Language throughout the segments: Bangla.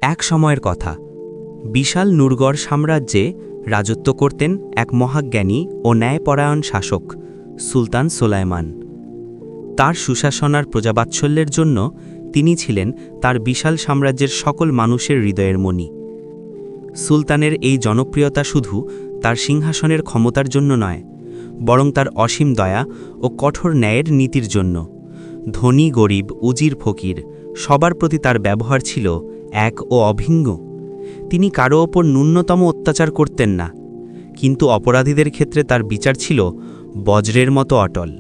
এক সময়ের কথা, বিশাল নুরগড় সাম্রাজ্যে রাজত্ব করতেন এক মহাজ্ঞানী ও ন্যায়পরায়ণ শাসক, সুলতান সোলায়মান। তার সুশাসন আর প্রজাবাৎসল্যের জন্য তিনি ছিলেন তার বিশাল সাম্রাজ্যের সকল মানুষের হৃদয়ের মণি। সুলতানের এই জনপ্রিয়তা শুধু তার সিংহাসনের ক্ষমতার জন্য নয়, বরং তার অসীম দয়া ও কঠোর ন্যায়ের নীতির জন্য। ধনী গরিব, উজির ফকির, সবার প্রতি তার ব্যবহার ছিল এক ও অভিন্ন। তিনি কারো ওপর ন্যূনতম অত্যাচার করতেন না, কিন্তু অপরাধীদের ক্ষেত্রে তার বিচার ছিল বজ্রের মতো অটল।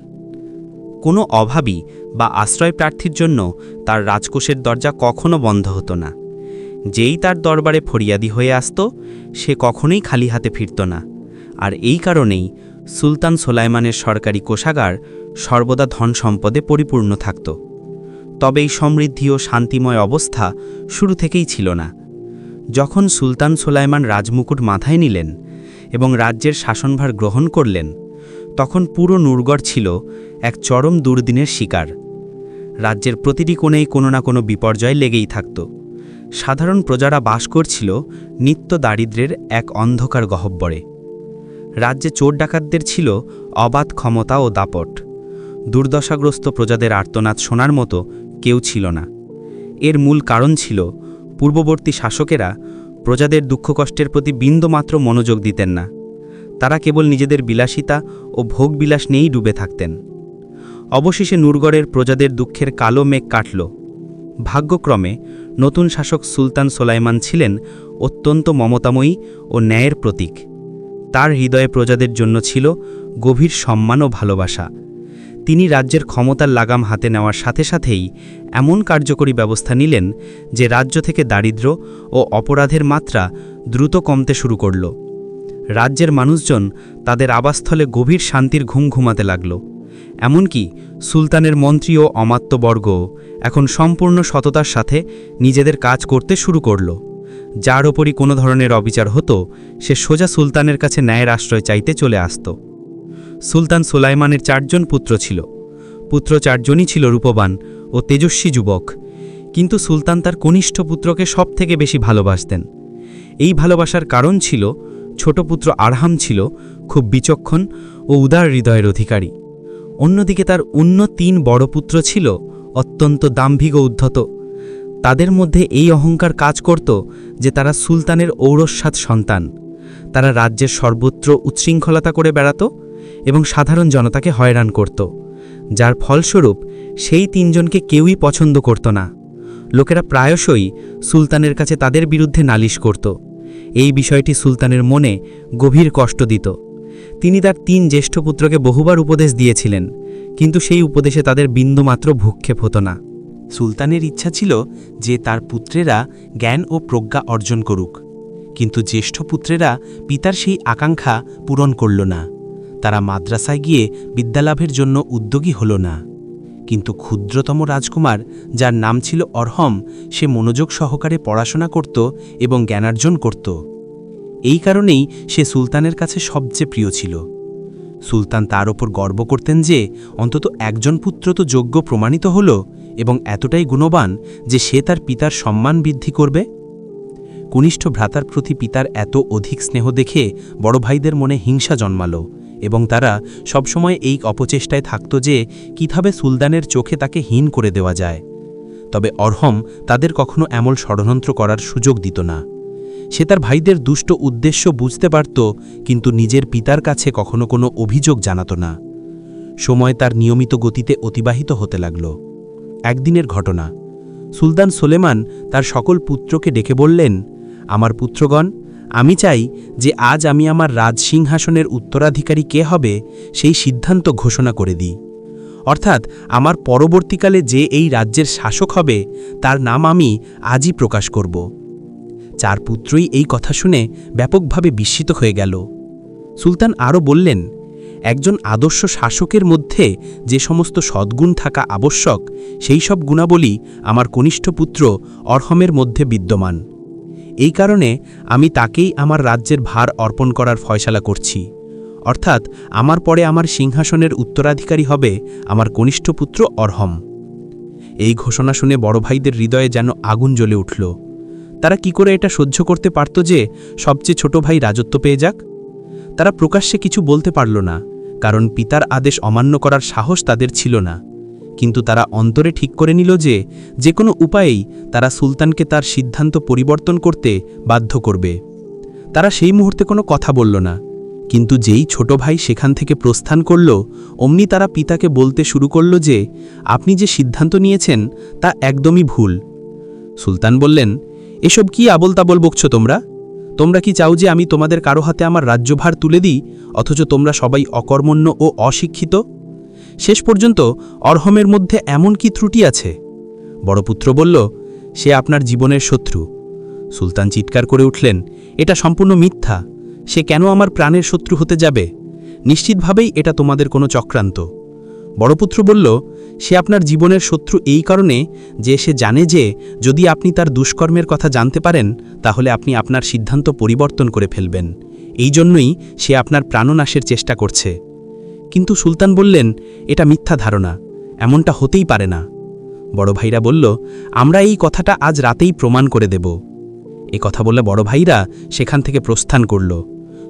কোনো অভাবী বা আশ্রয় প্রার্থীর জন্য তার রাজকোষের দরজা কখনো বন্ধ হতো না। যেই তার দরবারে ফরিয়াদি হয়ে আসত, সে কখনোই খালি হাতে ফিরত না। আর এই কারণেই সুলতান সোলায়মানের সরকারি কোষাগার সর্বদা ধন সম্পদে পরিপূর্ণ থাকত। তবে এই সমৃদ্ধি ও শান্তিময় অবস্থা শুরু থেকেই ছিল না। যখন সুলতান সোলায়মান রাজমুকুট মাথায় নিলেন এবং রাজ্যের শাসনভার গ্রহণ করলেন, তখন পুরো নুরগড় ছিল এক চরম দুর্দিনের শিকার। রাজ্যের প্রতিটি কোণেই কোনো না কোনো বিপর্যয় লেগেই থাকত। সাধারণ প্রজারা বাস করছিল নিত্য দারিদ্র্যের এক অন্ধকার গহ্বরে। রাজ্যে চোর ডাকাতদের ছিল অবাধ ক্ষমতা ও দাপট। দুর্দশাগ্রস্ত প্রজাদের আর্তনাদ শোনার মতো কেউ ছিল না। এর মূল কারণ ছিল পূর্ববর্তী শাসকেরা প্রজাদের দুঃখকষ্টের প্রতি বিন্দুমাত্র মনোযোগ দিতেন না। তারা কেবল নিজেদের বিলাসিতা ও ভোগবিলাস নিয়েই ডুবে থাকতেন। অবশেষে নুরগড়ের প্রজাদের দুঃখের কালো মেঘ কাটল। ভাগ্যক্রমে নতুন শাসক সুলতান সোলায়মান ছিলেন অত্যন্ত মমতাময়ী ও ন্যায়ের প্রতীক। তার হৃদয়ে প্রজাদের জন্য ছিল গভীর সম্মান ও ভালোবাসা। তিনি রাজ্যের ক্ষমতার লাগাম হাতে নেওয়ার সাথে সাথেই এমন কার্যকরী ব্যবস্থা নিলেন যে রাজ্য থেকে দারিদ্র্য ও অপরাধের মাত্রা দ্রুত কমতে শুরু করল। রাজ্যের মানুষজন তাদের আবাসস্থলে গভীর শান্তির ঘুম ঘুমাতে লাগল। এমনকি সুলতানের মন্ত্রী ও অমাত্যবর্গ এখন সম্পূর্ণ সততার সাথে নিজেদের কাজ করতে শুরু করল। যার ওপরই কোনো ধরনের অবিচার হতো, সে সোজা সুলতানের কাছে ন্যায়ের আশ্রয় চাইতে চলে আসত। সুলতান সোলায়মানের 4 জন পুত্র ছিল। পুত্র 4 জনই ছিল রূপবান ও তেজস্বী যুবক, কিন্তু সুলতান তার কনিষ্ঠ পুত্রকে সবথেকে বেশি ভালোবাসতেন। এই ভালোবাসার কারণ ছিল ছোট পুত্র আরহাম ছিল খুব বিচক্ষণ ও উদার হৃদয়ের অধিকারী। অন্যদিকে তার অন্য 3 বড় পুত্র ছিল অত্যন্ত দাম্ভিক ও উদ্ধত। তাদের মধ্যে এই অহংকার কাজ করত যে তারা সুলতানের ঔরস্বাদ সন্তান। তারা রাজ্যের সর্বত্র উচ্ছৃঙ্খলতা করে বেড়াত এবং সাধারণ জনতাকে হয়রান করত, যার ফলস্বরূপ সেই 3 জনকে কেউই পছন্দ করত না। লোকেরা প্রায়শই সুলতানের কাছে তাদের বিরুদ্ধে নালিশ করত। এই বিষয়টি সুলতানের মনে গভীর কষ্ট দিত। তিনি তার 3 জ্যেষ্ঠ পুত্রকে বহুবার উপদেশ দিয়েছিলেন, কিন্তু সেই উপদেশে তাদের বিন্দুমাত্র ভ্রূক্ষেপ হতো না। সুলতানের ইচ্ছা ছিল যে তার পুত্রেরা জ্ঞান ও প্রজ্ঞা অর্জন করুক, কিন্তু জ্যেষ্ঠ পুত্রেরা পিতার সেই আকাঙ্ক্ষা পূরণ করল না। তারা মাদ্রাসায় গিয়ে বিদ্যালাভের জন্য উদ্যোগী হল না। কিন্তু ক্ষুদ্রতম রাজকুমার, যার নাম ছিল অরহম, সে মনোযোগ সহকারে পড়াশোনা করত এবং জ্ঞানার্জন করত। এই কারণেই সে সুলতানের কাছে সবচেয়ে প্রিয় ছিল। সুলতান তার ওপর গর্ব করতেন যে অন্তত একজন পুত্র তো যোগ্য প্রমাণিত হল এবং এতটাই গুণবান যে সে তার পিতার সম্মান বৃদ্ধি করবে। কনিষ্ঠ ভ্রাতার প্রতি পিতার এত অধিক স্নেহ দেখে বড় ভাইদের মনে হিংসা জন্মাল এবং তারা সবসময় এই অপচেষ্টায় থাকত যে কিভাবে সুলতানের চোখে তাকে হীন করে দেওয়া যায়। তবে অরহম তাদের কখনো এমন ষড়যন্ত্র করার সুযোগ দিত না। সে তার ভাইদের দুষ্ট উদ্দেশ্য বুঝতে পারত, কিন্তু নিজের পিতার কাছে কখনো কোনো অভিযোগ জানাত না। সময় তার নিয়মিত গতিতে অতিবাহিত হতে লাগল। একদিনের ঘটনা, সুলতান সোলেমান তার সকল পুত্রকে ডেকে বললেন, আমার পুত্রগণ, আমি চাই যে আজ আমি আমার রাজসিংহাসনের উত্তরাধিকারী কে হবে সেই সিদ্ধান্ত ঘোষণা করে দিই। অর্থাৎ আমার পরবর্তীকালে যে এই রাজ্যের শাসক হবে তার নাম আমি আজই প্রকাশ করব। 4 পুত্রই এই কথা শুনে ব্যাপকভাবে বিস্মিত হয়ে গেল। সুলতান আরও বললেন, একজন আদর্শ শাসকের মধ্যে যে সমস্ত সদ্গুণ থাকা আবশ্যক, সেই সব গুণাবলী আমার কনিষ্ঠ পুত্র অরহমের মধ্যে বিদ্যমান। এই কারণে আমি তাকেই আমার রাজ্যের ভার অর্পণ করার ফয়সালা করছি। অর্থাৎ আমার পরে আমার সিংহাসনের উত্তরাধিকারী হবে আমার কনিষ্ঠ পুত্র অরহম। এই ঘোষণা শুনে বড় ভাইদের হৃদয়ে যেন আগুন জ্বলে উঠল। তারা কি করে এটা সহ্য করতে পারত যে সবচেয়ে ছোট ভাই রাজত্ব পেয়ে যাক? তারা প্রকাশ্যে কিছু বলতে পারল না, কারণ পিতার আদেশ অমান্য করার সাহস তাদের ছিল না। কিন্তু তারা অন্তরে ঠিক করে নিল যে যে কোনো উপায়েই তারা সুলতানকে তার সিদ্ধান্ত পরিবর্তন করতে বাধ্য করবে। তারা সেই মুহূর্তে কোনো কথা বলল না, কিন্তু যেই ছোট ভাই সেখান থেকে প্রস্থান করল, অমনি তারা পিতাকে বলতে শুরু করল যে আপনি যে সিদ্ধান্ত নিয়েছেন তা একদমই ভুল। সুলতান বললেন, এসব কি আবল তাবল বকছো তোমরা? তোমরা কি চাও যে আমি তোমাদের কারো হাতে আমার রাজ্যভার তুলে দিই, অথচ তোমরা সবাই অকর্মণ্য ও অশিক্ষিত? শেষ পর্যন্ত অরহমের মধ্যে এমন কি ত্রুটি আছে? বড় পুত্র বলল, সে আপনার জীবনের শত্রু। সুলতান চিৎকার করে উঠলেন, এটা সম্পূর্ণ মিথ্যা। সে কেন আমার প্রাণের শত্রু হতে যাবে? নিশ্চিতভাবেই এটা তোমাদের কোনো চক্রান্ত। বড় পুত্র বলল, সে আপনার জীবনের শত্রু এই কারণে যে সে জানে যে যদি আপনি তার দুষ্কর্মের কথা জানতে পারেন তাহলে আপনি আপনার সিদ্ধান্ত পরিবর্তন করে ফেলবেন। এই জন্যই সে আপনার প্রাণনাশের চেষ্টা করছে। কিন্তু সুলতান বললেন, এটা মিথ্যা ধারণা, এমনটা হতেই পারে না। বড় ভাইরা বলল, আমরা এই কথাটা আজ রাতেই প্রমাণ করে দেব। এ কথা বলে বড় ভাইরা সেখান থেকে প্রস্থান করল।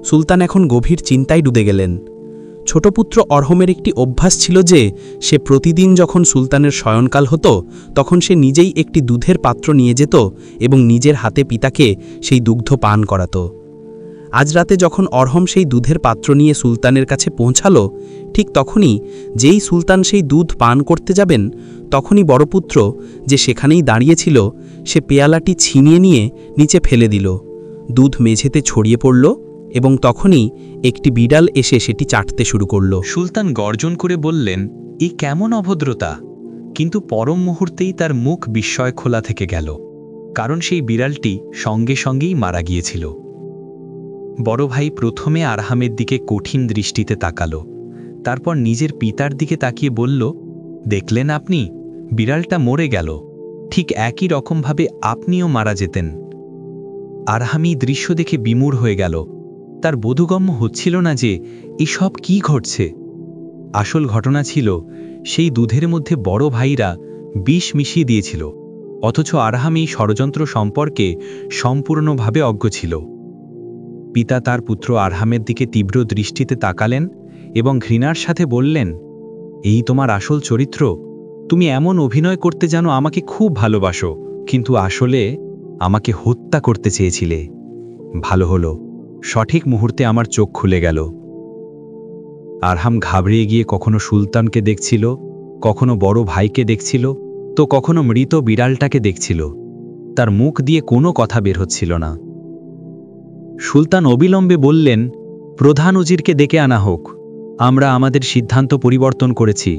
সুলতান এখন গভীর চিন্তায় ডুবে গেলেন। ছোট পুত্র অরহমের একটি অভ্যাস ছিল যে সে প্রতিদিন যখন সুলতানের শয়নকাল হতো তখন সে নিজেই একটি দুধের পাত্র নিয়ে যেত এবং নিজের হাতে পিতাকে সেই দুগ্ধ পান করাত। আজ রাতে যখন অরহম সেই দুধের পাত্র নিয়ে সুলতানের কাছে পৌঁছালো, ঠিক তখনই যেই সুলতান সেই দুধ পান করতে যাবেন তখনই বড় পুত্র, যে সেখানেই দাঁড়িয়েছিল, সে পেয়ালাটি ছিনিয়ে নিয়ে নিচে ফেলে দিল। দুধ মেঝেতে ছড়িয়ে পড়ল এবং তখনই একটি বিড়াল এসে সেটি চাটতে শুরু করল। সুলতান গর্জন করে বললেন, এ কেমন অভদ্রতা! কিন্তু পরম মুহূর্তেই তার মুখ বিস্ময় খোলা থেকে গেল, কারণ সেই বিড়ালটি সঙ্গে সঙ্গেই মারা গিয়েছিল। বড় ভাই প্রথমে আরহামের দিকে কঠিন দৃষ্টিতে তাকালো, তারপর নিজের পিতার দিকে তাকিয়ে বলল, দেখলেন আপনি, বিড়ালটা মরে গেল। ঠিক একই রকমভাবে আপনিও মারা যেতেন। আরহামি দৃশ্য দেখে বিমূঢ় হয়ে গেল। তার বোধগম্য হচ্ছিল না যে এসব কি ঘটছে। আসল ঘটনা ছিল সেই দুধের মধ্যে বড় ভাইরা বিষ মিশিয়ে দিয়েছিল, অথচ আরহাম এই ষড়যন্ত্র সম্পর্কে সম্পূর্ণভাবে অজ্ঞ ছিল। পিতা তার পুত্র আরহামের দিকে তীব্র দৃষ্টিতে তাকালেন এবং ঘৃণার সাথে বললেন, এই তোমার আসল চরিত্র? তুমি এমন অভিনয় করতে জানো আমাকে খুব ভালোবাসো, কিন্তু আসলে আমাকে হত্যা করতে চেয়েছিলে। ভালো হলো, সঠিক মুহূর্তে আমার চোখ খুলে গেল। আরহাম ঘাবড়িয়ে গিয়ে কখনো সুলতানকে দেখছিল, কখনো বড় ভাইকে দেখছিল, তো কখনো মৃত বিড়ালটাকে দেখছিল। তার মুখ দিয়ে কোনো কথা বের হচ্ছিল না। সুলতান অবিলম্বে বললেন, প্রধান উজিরকে ডেকে আনা হোক। আমরা আমাদের সিদ্ধান্ত পরিবর্তন করেছি।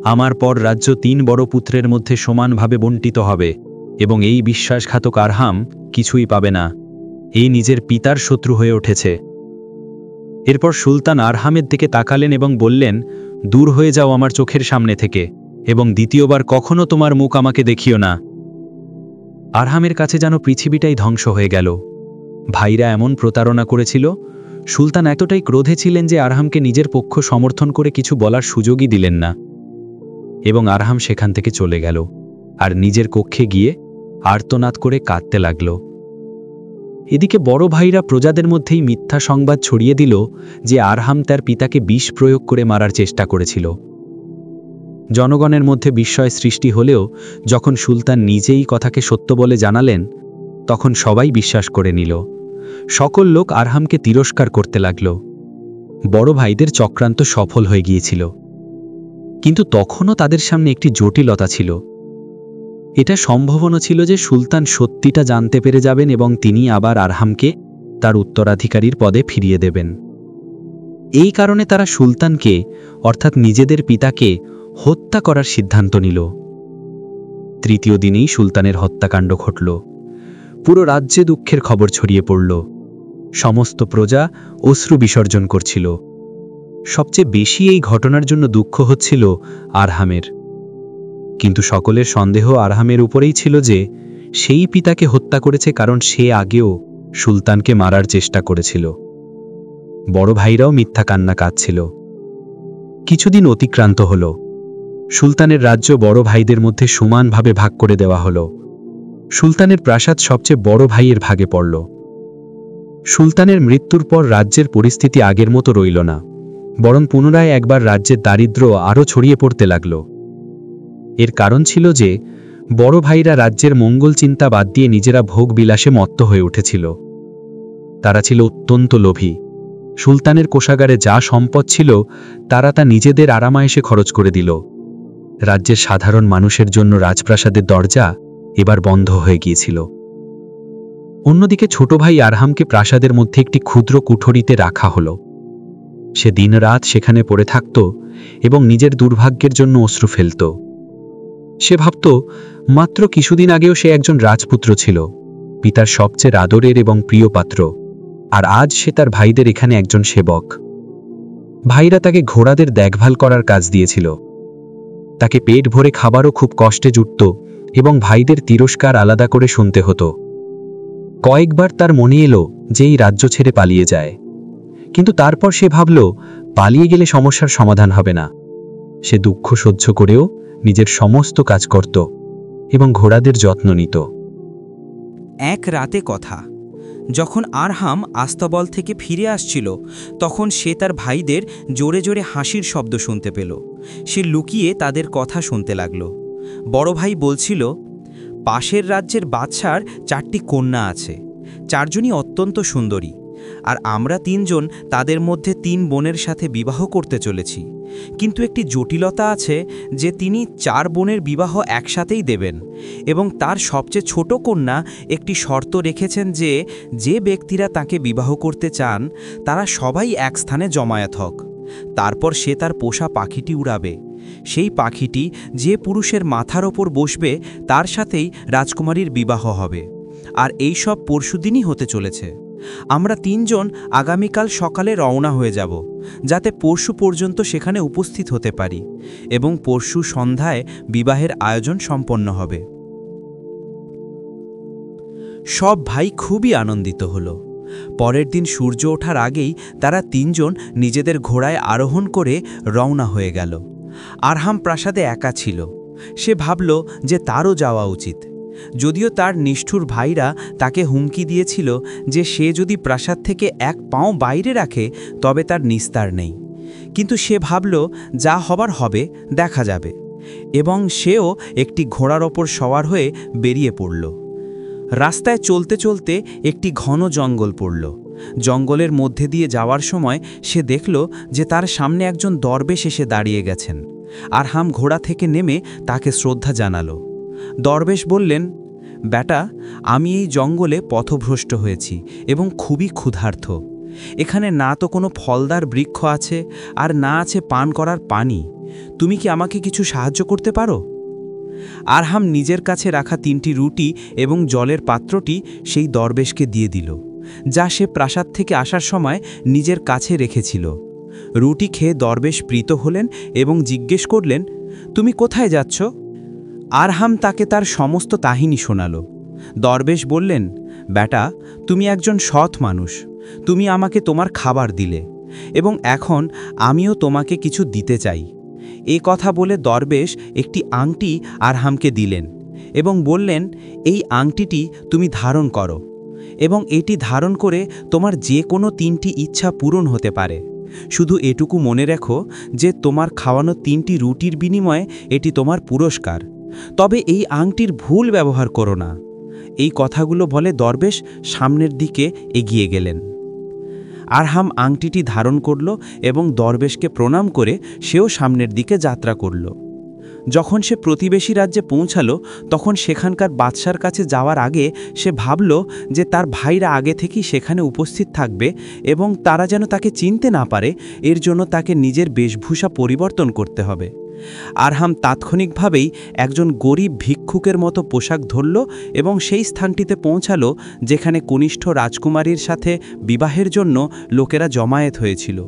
আমার পর রাজ্য 3 বড় পুত্রের মধ্যে সমানভাবে বণ্টিত হবে এবং এই বিশ্বাসঘাতক আরহাম কিছুই পাবে না। এই নিজের পিতার শত্রু হয়ে উঠেছে। এরপর সুলতান আরহামের দিকে তাকালেন এবং বললেন, দূর হয়ে যাও আমার চোখের সামনে থেকে, এবং দ্বিতীয়বার কখনো তোমার মুখ আমাকে দেখিও না। আরহামের কাছে যেন পৃথিবীটাই ধ্বংস হয়ে গেল। ভাইরা এমন প্রতারণা করেছিল। সুলতান এতটাই ক্রোধে ছিলেন যে আরহামকে নিজের পক্ষ সমর্থন করে কিছু বলার সুযোগই দিলেন না, এবং আরহাম সেখান থেকে চলে গেল আর নিজের কক্ষে গিয়ে আর্তনাদ করে কাঁদতে লাগল। এদিকে বড় ভাইরা প্রজাদের মধ্যেই মিথ্যা সংবাদ ছড়িয়ে দিল যে আরহাম তার পিতাকে বিষ প্রয়োগ করে মারার চেষ্টা করেছিল। জনগণের মধ্যে বিস্ময় সৃষ্টি হলেও যখন সুলতান নিজেই কথাকে সত্য বলে জানালেন, তখন সবাই বিশ্বাস করে নিল। সকল লোক আরহামকে তিরস্কার করতে লাগল। বড় ভাইদের চক্রান্ত সফল হয়ে গিয়েছিল, কিন্তু তখনও তাদের সামনে একটি জটিলতা ছিল। এটা সম্ভাবনা ছিল যে সুলতান সত্যিটা জানতে পেরে যাবেন এবং তিনি আবার আরহামকে তার উত্তরাধিকারীর পদে ফিরিয়ে দেবেন। এই কারণে তারা সুলতানকে, অর্থাৎ নিজেদের পিতাকে হত্যা করার সিদ্ধান্ত নিল। তৃতীয় দিনেই সুলতানের হত্যাকাণ্ড ঘটল। পুরো রাজ্যে দুঃখের খবর ছড়িয়ে পড়ল। সমস্ত প্রজা অশ্রু বিসর্জন করছিল। সবচেয়ে বেশি এই ঘটনার জন্য দুঃখ হচ্ছিল আরহামের। কিন্তু সকলের সন্দেহ আরহামের উপরেই ছিল যে সেই পিতাকে হত্যা করেছে, কারণ সে আগেও সুলতানকে মারার চেষ্টা করেছিল। বড় ভাইরাও মিথ্যা কান্না কাঁদছিল। কিছুদিন অতিক্রান্ত হল। সুলতানের রাজ্য বড় ভাইদের মধ্যে সমানভাবে ভাগ করে দেওয়া হল। সুলতানের প্রাসাদ সবচেয়ে বড় ভাইয়ের ভাগে পড়ল। সুলতানের মৃত্যুর পর রাজ্যের পরিস্থিতি আগের মতো রইল না, বরং পুনরায় একবার রাজ্যের দারিদ্র্য আরও ছড়িয়ে পড়তে লাগল। এর কারণ ছিল যে বড় ভাইরা রাজ্যের মঙ্গল চিন্তা বাদ দিয়ে নিজেরা ভোগ বিলাসে মত্ত হয়ে উঠেছিল। তারা ছিল অত্যন্ত লোভী। সুলতানের কোষাগারে যা সম্পদ ছিল তারা তা নিজেদের আরামায়েশে খরচ করে দিল। রাজ্যের সাধারণ মানুষের জন্য রাজপ্রাসাদের দরজা এবার বন্ধ হয়ে গিয়েছিল। অন্যদিকে ছোট ভাই আরহামকে প্রাসাদের মধ্যে একটি ক্ষুদ্র কুঠরিতে রাখা হলো। সে দিনরাত সেখানে পড়ে থাকত এবং নিজের দুর্ভাগ্যের জন্য অশ্রু ফেলত। সে ভাবত, মাত্র কিছুদিন আগেও সে একজন রাজপুত্র ছিল, পিতার সবচেয়ে আদরের এবং প্রিয় পাত্র, আর আজ সে তার ভাইদের এখানে একজন সেবক। ভাইরা তাকে ঘোড়াদের দেখভাল করার কাজ দিয়েছিল, তাকে পেট ভরে খাবারও খুব কষ্টে জুটত এবং ভাইদের তিরস্কার আলাদা করে শুনতে হতো। কয়েকবার তার মনে এলো যে এই রাজ্য ছেড়ে পালিয়ে যায়, কিন্তু তারপর সে ভাবল পালিয়ে গেলে সমস্যার সমাধান হবে না। সে দুঃখ সহ্য করেও নিজের সমস্ত কাজ করত এবং ঘোড়াদের যত্ন নিত। এক রাতে কথা, যখন আরহাম আস্তাবল থেকে ফিরে আসছিল, তখন সে তার ভাইদের জোরে জোরে হাসির শব্দ শুনতে পেল। সে লুকিয়ে তাদের কথা শুনতে লাগল। বড় ভাই বলছিল, পাশের রাজ্যের বাদশার 4টি কন্যা আছে, 4জনই অত্যন্ত সুন্দরী, আর আমরা 3জন তাদের মধ্যে 3 বোনের সাথে বিবাহ করতে চলেছি। কিন্তু একটি জটিলতা আছে যে তিনি 4 বোনের বিবাহ একসাথেই দেবেন, এবং তার সবচেয়ে ছোট কন্যা একটি শর্ত রেখেছেন যে যে ব্যক্তিরা তাকে বিবাহ করতে চান তারা সবাই এক স্থানে জমায়েত হোক। তারপর সে তার পোষা পাখিটি উড়াবে। সেই পাখিটি যে পুরুষের মাথার ওপর বসবে তার সাথেই রাজকুমারীর বিবাহ হবে। আর এই সব পরশুদিনই হতে চলেছে। আমরা 3জন আগামীকাল সকালে রওনা হয়ে যাব, যাতে পরশু পর্যন্ত সেখানে উপস্থিত হতে পারি, এবং পরশু সন্ধ্যায় বিবাহের আয়োজন সম্পন্ন হবে। সব ভাই খুবই আনন্দিত হলো। পরের দিন সূর্য ওঠার আগেই তারা 3জন নিজেদের ঘোড়ায় আরোহণ করে রওনা হয়ে গেল। আরহাম প্রাসাদে একা ছিল। সে ভাবল যে তারও যাওয়া উচিত, যদিও তার নিষ্ঠুর ভাইরা তাকে হুমকি দিয়েছিল যে সে যদি প্রাসাদ থেকে 1 পাও বাইরে রাখে তবে তার নিস্তার নেই। কিন্তু সে ভাবল যা হবার হবে, দেখা যাবে, এবং সেও একটি ঘোড়ার ওপর সওয়ার হয়ে বেরিয়ে পড়ল। রাস্তায় চলতে চলতে একটি ঘন জঙ্গল পড়ল। জঙ্গলের মধ্যে দিয়ে যাওয়ার সময় সে দেখল যে তার সামনে একজন দরবেশ এসে দাঁড়িয়ে গেছেন। আরহাম ঘোড়া থেকে নেমে তাকে শ্রদ্ধা জানালো। দরবেশ বললেন, বেটা, আমি এই জঙ্গলে পথভ্রষ্ট হয়েছি এবং খুবই ক্ষুধার্ত। এখানে না তো কোনো ফলদার বৃক্ষ আছে, আর না আছে পান করার পানি। তুমি কি আমাকে কিছু সাহায্য করতে পারো? আরহাম নিজের কাছে রাখা 3টি রুটি এবং জলের পাত্রটি সেই দরবেশকে দিয়ে দিল, যা সে প্রাসাদ থেকে আসার সময় নিজের কাছে রেখেছিল। রুটি খেয়ে দরবেশ প্রীত হলেন এবং জিজ্ঞেস করলেন, তুমি কোথায় যাচ্ছ? আরহাম তাকে তার সমস্ত কাহিনী শোনাল। দরবেশ বললেন, বেটা, তুমি একজন সৎ মানুষ। তুমি আমাকে তোমার খাবার দিলে, এবং এখন আমিও তোমাকে কিছু দিতে চাই। এই কথা বলে দরবেশ একটি আংটি আরহামকে দিলেন এবং বললেন, এই আংটিটি তুমি ধারণ করো, এবং এটি ধারণ করে তোমার যে কোনো 3টি ইচ্ছা পূরণ হতে পারে। শুধু এটুকু মনে রেখো যে তোমার খাওয়ানো 3টি রুটির বিনিময়ে এটি তোমার পুরস্কার। তবে এই আংটির ভুল ব্যবহার করো না। এই কথাগুলো বলে দরবেশ সামনের দিকে এগিয়ে গেলেন। আরহাম আংটিটি ধারণ করল এবং দরবেশকে প্রণাম করে সেও সামনের দিকে যাত্রা করল। যখন সে প্রতিবেশী রাজ্যে পৌঁছালো, তখন সেখানকার বাদশার কাছে যাওয়ার আগে সে ভাবল যে তার ভাইরা আগে থেকেই সেখানে উপস্থিত থাকবে এবং তারা যেন তাকে চিনতে না পারে, এর জন্য তাকে নিজের বেশভূষা পরিবর্তন করতে হবে। আরহাম তাৎক্ষণিকভাবেই একজন গরিব ভিক্ষুকের মতো পোশাক ধরল এবং সেই স্থানটিতে পৌঁছালো যেখানে কনিষ্ঠ রাজকুমারীর সাথে বিবাহের জন্য লোকেরা জমায়েত হয়েছিল।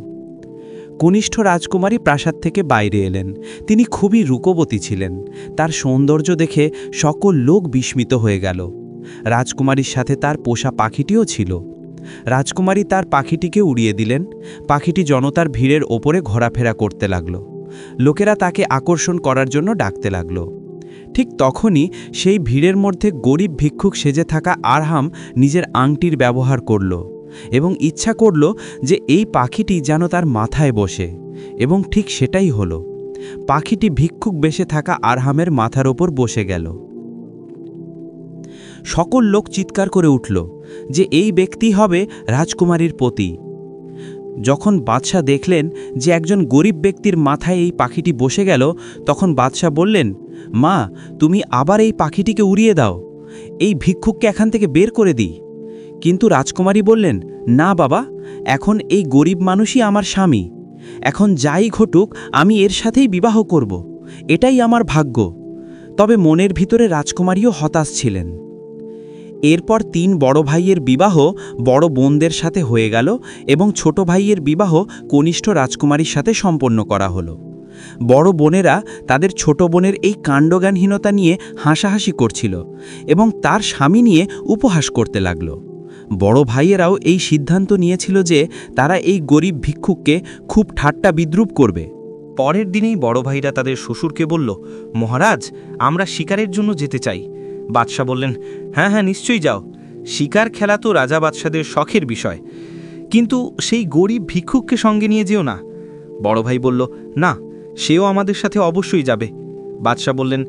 কনিষ্ঠ রাজকুমারী প্রাসাদ থেকে বাইরে এলেন। তিনি খুবই রূপবতী ছিলেন। তার সৌন্দর্য দেখে সকল লোক বিস্মিত হয়ে গেল। রাজকুমারীর সাথে তার পোষা পাখিটিও ছিল। রাজকুমারী তার পাখিটিকে উড়িয়ে দিলেন। পাখিটি জনতার ভিড়ের ওপরে ঘোরাফেরা করতে লাগল। লোকেরা তাকে আকর্ষণ করার জন্য ডাকতে লাগল। ঠিক তখনই সেই ভিড়ের মধ্যে গরিব ভিক্ষুক সেজে থাকা আরহাম নিজের আংটির ব্যবহার করল এবং ইচ্ছা করল যে এই পাখিটি যেন তার মাথায় বসে, এবং ঠিক সেটাই হলো। পাখিটি ভিক্ষুক বেশে থাকা আরহামের মাথার ওপর বসে গেল। সকল লোক চিৎকার করে উঠল যে এই ব্যক্তি হবে রাজকুমারীর পতি। যখন বাদশাহ দেখলেন যে একজন গরিব ব্যক্তির মাথায় এই পাখিটি বসে গেল, তখন বাদশাহ বললেন, মা, তুমি আবার এই পাখিটিকে উড়িয়ে দাও, এই ভিক্ষুককে এখান থেকে বের করে দিই। কিন্তু রাজকুমারী বললেন, না বাবা, এখন এই গরিব মানুষই আমার স্বামী, এখন যাই ঘটুক আমি এর সাথেই বিবাহ করব, এটাই আমার ভাগ্য। তবে মনের ভিতরে রাজকুমারীও হতাশ ছিলেন। এরপর 3 বড় ভাইয়ের বিবাহ বড় বোনদের সাথে হয়ে গেল এবং ছোট ভাইয়ের বিবাহ কনিষ্ঠ রাজকুমারীর সাথে সম্পন্ন করা হলো। বড় বোনেরা তাদের ছোট বোনের এই কাণ্ডজ্ঞানহীনতা নিয়ে হাসাহাসি করছিল এবং তার স্বামী নিয়ে উপহাস করতে লাগল। বড় ভাইয়েরাও এই সিদ্ধান্ত নিয়েছিল যে তারা এই গরিব ভিক্ষুককে খুব ঠাট্টা বিদ্রূপ করবে। পরের দিনেই বড় ভাইরা তাদের শ্বশুরকে বলল, মহারাজ, আমরা শিকারের জন্য যেতে চাই। বাদশাহ বললেন, হ্যাঁ হ্যাঁ, নিশ্চয়ই যাও, শিকার খেলা তো রাজা বাদশাদের শখের বিষয়, কিন্তু সেই গরিব ভিক্ষুককে সঙ্গে নিয়ে যেও না। বড় ভাই বলল, না, সেও আমাদের সাথে অবশ্যই যাবে। বাদশাহ বললেন,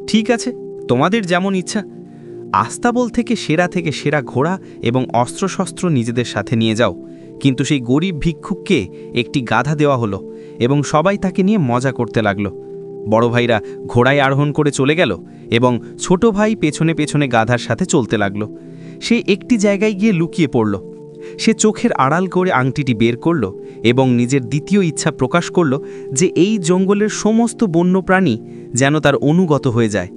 ঠিক আছে, তোমাদের যেমন ইচ্ছা। আস্তাবল থেকে সেরা ঘোড়া এবং অস্ত্রশস্ত্র নিজেদের সাথে নিয়ে যাও। কিন্তু সেই গরিব ভিক্ষুককে একটি গাধা দেওয়া হলো এবং সবাই তাকে নিয়ে মজা করতে লাগলো। বড় ভাইরা ঘোড়ায় আরোহণ করে চলে গেল এবং ছোট ভাই পেছনে পেছনে গাধার সাথে চলতে লাগলো। সে একটি জায়গায় গিয়ে লুকিয়ে পড়ল। সে চোখের আড়াল করে আংটিটি বের করল এবং নিজের দ্বিতীয় ইচ্ছা প্রকাশ করল যে এই জঙ্গলের সমস্ত বন্য প্রাণী যেন তার অনুগত হয়ে যায়।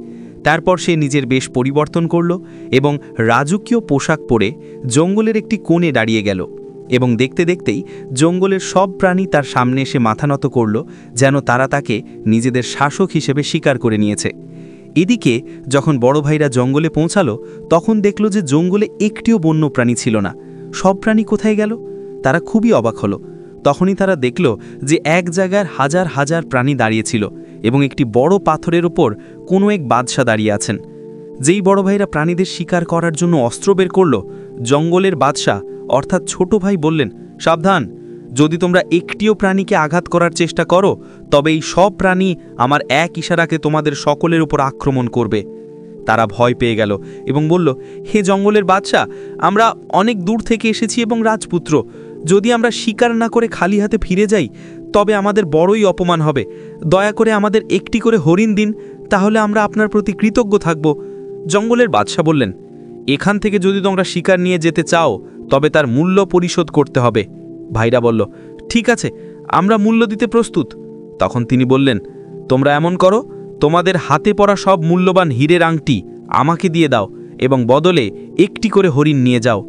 তারপর সে নিজের বেশ পরিবর্তন করল এবং রাজকীয় পোশাক পরে জঙ্গলের একটি কোণে দাঁড়িয়ে গেল এবং দেখতে দেখতেই জঙ্গলের সব প্রাণী তার সামনে এসে মাথা নত করল, যেন তারা তাকে নিজেদের শাসক হিসেবে স্বীকার করে নিয়েছে। এদিকে যখন বড় ভাইরা জঙ্গলে পৌঁছালো, তখন দেখল যে জঙ্গলে একটিও বন্য প্রাণী ছিল না। সব প্রাণী কোথায় গেল? তারা খুবই অবাক হলো। তখনই তারা দেখল যে এক জায়গার হাজার হাজার প্রাণী দাঁড়িয়েছিল এবং একটি বড় পাথরের ওপর কোনো এক বাদশা দাঁড়িয়ে আছেন। যেই বড় ভাইরা প্রাণীদের শিকার করার জন্য অস্ত্র বের করল, জঙ্গলের বাদশা অর্থাৎ ছোট ভাই বললেন, সাবধান, যদি তোমরা একটিও প্রাণীকে আঘাত করার চেষ্টা করো, তবে এই সব প্রাণী আমার এক ইশারাকে তোমাদের সকলের উপর আক্রমণ করবে। তারা ভয় পেয়ে গেল এবং বলল, হে জঙ্গলের বাদশা, আমরা অনেক দূর থেকে এসেছি এবং রাজপুত্র, যদি আমরা শিকার না করে খালি হাতে ফিরে যাই তবে আমাদের বড়ই অপমান হবে। দয়া করে আমাদের একটি করে হরিণ দিন, তাহলে আমরা আপনার প্রতি কৃতজ্ঞ থাকব। জঙ্গলের বাদশা বললেন, এখান থেকে যদি তোমরা শিকার নিয়ে যেতে চাও তবে তার মূল্য পরিশোধ করতে হবে। ভাইরা বলল, ঠিক আছে, আমরা মূল্য দিতে প্রস্তুত। তখন তিনি বললেন, তোমরা এমন করো, তোমাদের হাতে পড়া সব মূল্যবান হীরের আংটি আমাকে দিয়ে দাও এবং বদলে একটি করে হরিণ নিয়ে যাও।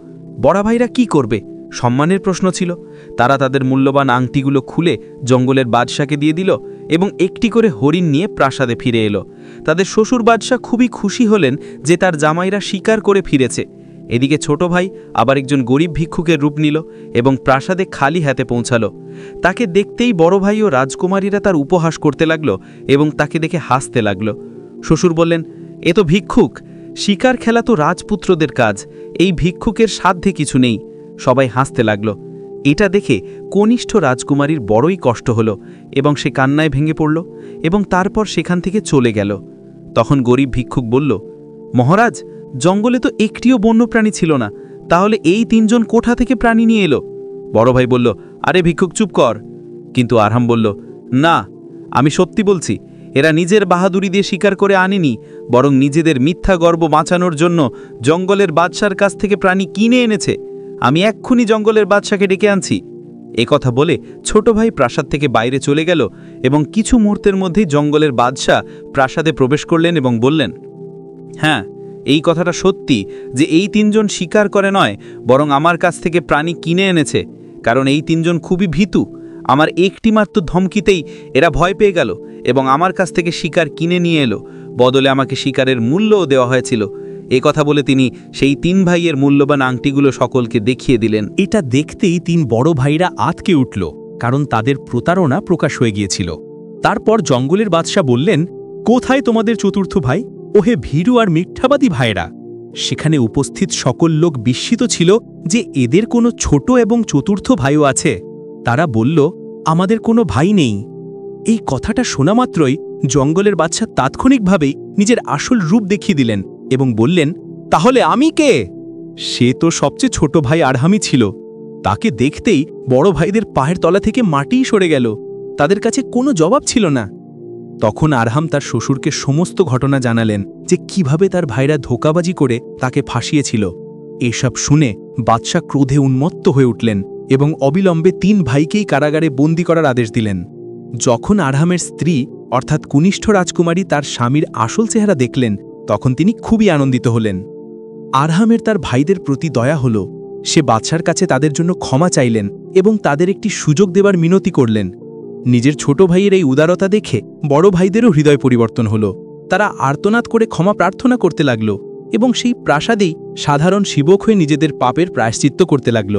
বড় ভাইরা কি করবে? সম্মানের প্রশ্ন ছিল। তারা তাদের মূল্যবান আংটিগুলো খুলে জঙ্গলের বাদশাকে দিয়ে দিল এবং একটি করে হরিণ নিয়ে প্রাসাদে ফিরে এলো। তাদের শ্বশুর বাদশা খুবই খুশি হলেন যে তার জামাইরা শিকার করে ফিরেছে। এদিকে ছোট ভাই আবার একজন গরিব ভিক্ষুকের রূপ নিল এবং প্রাসাদে খালি হাতে পৌঁছালো। তাকে দেখতেই বড় ভাই ও রাজকুমারীরা তার উপহাস করতে লাগল এবং তাকে দেখে হাসতে লাগল। শ্বশুর বললেন, এ তো ভিক্ষুক, শিকার খেলা তো রাজপুত্রদের কাজ, এই ভিক্ষুকের সাধ্যে কিছু নেই। সবাই হাসতে লাগল। এটা দেখে কনিষ্ঠ রাজকুমারীর বড়ই কষ্ট হলো এবং সে কান্নায় ভেঙে পড়ল এবং তারপর সেখান থেকে চলে গেল। তখন গরিব ভিক্ষুক বলল, মহারাজ, জঙ্গলে তো একটিও বন্যপ্রাণী ছিল না, তাহলে এই 3 জন কোথা থেকে প্রাণী নিয়ে এলো? বড় ভাই বলল, আরে ভিক্ষুক, চুপ কর। কিন্তু আরহাম বলল, না, আমি সত্যি বলছি, এরা নিজের বাহাদুরি দিয়ে শিকার করে আনেনি, বরং নিজেদের মিথ্যা গর্ব বাঁচানোর জন্য জঙ্গলের বাদশার কাছ থেকে প্রাণী কিনে এনেছে। আমি এক্ষুনি জঙ্গলের বাদশাকে ডেকে আনছি। কথা বলে ছোট ভাই প্রাসাদ থেকে বাইরে চলে গেল এবং কিছু মুহূর্তের মধ্যেই জঙ্গলের বাদশা প্রাসাদে প্রবেশ করলেন এবং বললেন, হ্যাঁ, এই কথাটা সত্যি যে এই 3 জন শিকার করে নয়, বরং আমার কাছ থেকে প্রাণী কিনে এনেছে, কারণ এই 3 জন খুবই ভীতু। আমার একটিমাত্র ধমকিতেই এরা ভয় পেয়ে গেল এবং আমার কাছ থেকে শিকার কিনে নিয়ে এলো, বদলে আমাকে শিকারের মূল্যও দেওয়া হয়েছিল। কথা বলে তিনি সেই 3 ভাইয়ের মূল্যবান আংটিগুলো সকলকে দেখিয়ে দিলেন। এটা দেখতেই 3 বড় ভাইরা আঁতকে উঠল, কারণ তাদের প্রতারণা প্রকাশ হয়ে গিয়েছিল। তারপর জঙ্গলের বাদশা বললেন, কোথায় তোমাদের চতুর্থ ভাই? ওহে ভীরু আর মিথ্যাবাদী ভাইরা! সেখানে উপস্থিত সকল লোক বিস্মিত ছিল যে এদের কোনো ছোট এবং চতুর্থ ভাইও আছে। তারা বলল, আমাদের কোনো ভাই নেই। এই কথাটা শোনা মাত্রই জঙ্গলের বাদশা তাৎক্ষণিকভাবেই নিজের আসল রূপ দেখিয়ে দিলেন এবং বললেন, তাহলে আমি কে? সে তো সবচেয়ে ছোট ভাই আরহামই ছিল। তাকে দেখতেই বড় ভাইদের পায়ের তলা থেকে মাটিই সরে গেল। তাদের কাছে কোনো জবাব ছিল না। তখন আরহাম তার শ্বশুরকে সমস্ত ঘটনা জানালেন যে কিভাবে তার ভাইরা ধোঁকাবাজি করে তাকে ফাঁসিয়েছিল। এসব শুনে বাদশা ক্রোধে উন্মত্ত হয়ে উঠলেন এবং অবিলম্বে 3 ভাইকেই কারাগারে বন্দী করার আদেশ দিলেন। যখন আরহামের স্ত্রী অর্থাৎ কনিষ্ঠ রাজকুমারী তার স্বামীর আসল চেহারা দেখলেন, তখন তিনি খুবই আনন্দিত হলেন। আরহামের তার ভাইদের প্রতি দয়া হল। সে বাদশার কাছে তাদের জন্য ক্ষমা চাইলেন এবং তাদের একটি সুযোগ দেবার মিনতি করলেন। নিজের ছোট ভাইয়ের এই উদারতা দেখে বড় ভাইদেরও হৃদয় পরিবর্তন হল। তারা আর্তনাদ করে ক্ষমা প্রার্থনা করতে লাগল এবং সেই প্রাসাদেই সাধারণ সেবক হয়ে নিজেদের পাপের প্রায়শ্চিত্ত করতে লাগল।